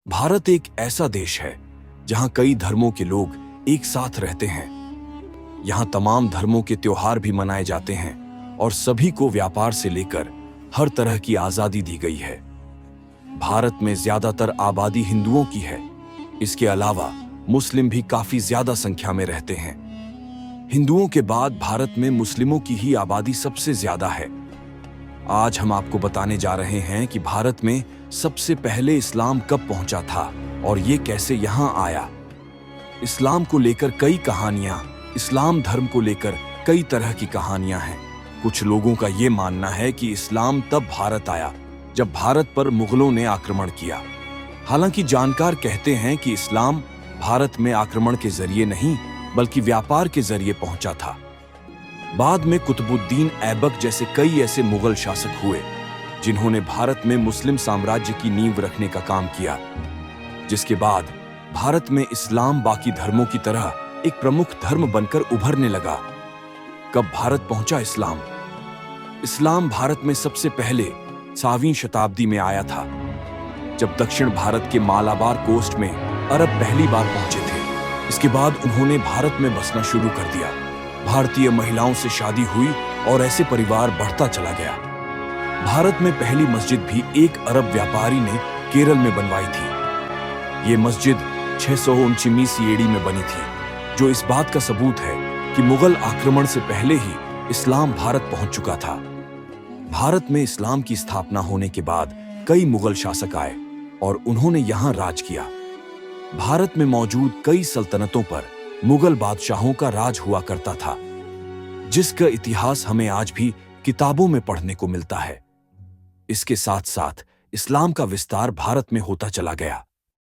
भारत एक ऐसा देश है जहां कई धर्मों के लोग एक साथ रहते हैं। यहां तमाम धर्मों के त्योहार भी मनाए जाते हैं और सभी को व्यापार से लेकर हर तरह की आजादी दी गई है। भारत में ज्यादातर आबादी हिंदुओं की है। इसके अलावा मुस्लिम भी काफी ज्यादा संख्या में रहते हैं। हिंदुओं के बाद भारत में मुस्लिमों की ही आबादी सबसे ज्यादा है। आज हम आपको बताने जा रहे हैं कि भारत में सबसे पहले इस्लाम कब पहुंचा था और ये कैसे यहां आया। इस्लाम को लेकर कई कहानियां, इस्लाम धर्म को लेकर कई तरह की कहानियां हैं। कुछ लोगों का ये मानना है कि इस्लाम तब भारत आया जब भारत पर मुगलों ने आक्रमण किया। हालांकि जानकार कहते हैं कि इस्लाम भारत में आक्रमण के जरिए नहीं बल्कि व्यापार के जरिए पहुंचा था। बाद में कुतुबुद्दीन ऐबक जैसे कई ऐसे मुगल शासक हुए जिन्होंने भारत में मुस्लिम साम्राज्य की नींव रखने का काम किया, जिसके बाद भारत में इस्लाम बाकी धर्मों की तरह एक प्रमुख धर्म बनकर उभरने लगा। कब भारत पहुंचा इस्लाम? इस्लाम भारत में सबसे पहले 7वीं शताब्दी में आया था, जब दक्षिण भारत के मालाबार कोस्ट में अरब पहली बार पहुंचे थे। इसके बाद उन्होंने भारत में बसना शुरू कर दिया। भारतीय महिलाओं से शादी हुई और ऐसे परिवार बढ़ता चला गया। भारत में पहली मस्जिद भी एक अरब व्यापारी ने केरल में बनवाई थी। ये मस्जिद 619 ईस्वी में बनी थी, जो इस बात का सबूत है कि मुगल आक्रमण से पहले ही इस्लाम भारत पहुंच चुका था। भारत में इस्लाम की स्थापना होने के बाद कई मुगल शासक आए और उन्होंने यहां राज किया। भारत में मौजूद कई सल्तनतों पर मुगल बादशाहों का राज हुआ करता था, जिसका इतिहास हमें आज भी किताबों में पढ़ने को मिलता है। इसके साथ साथ इस्लाम का विस्तार भारत में होता चला गया।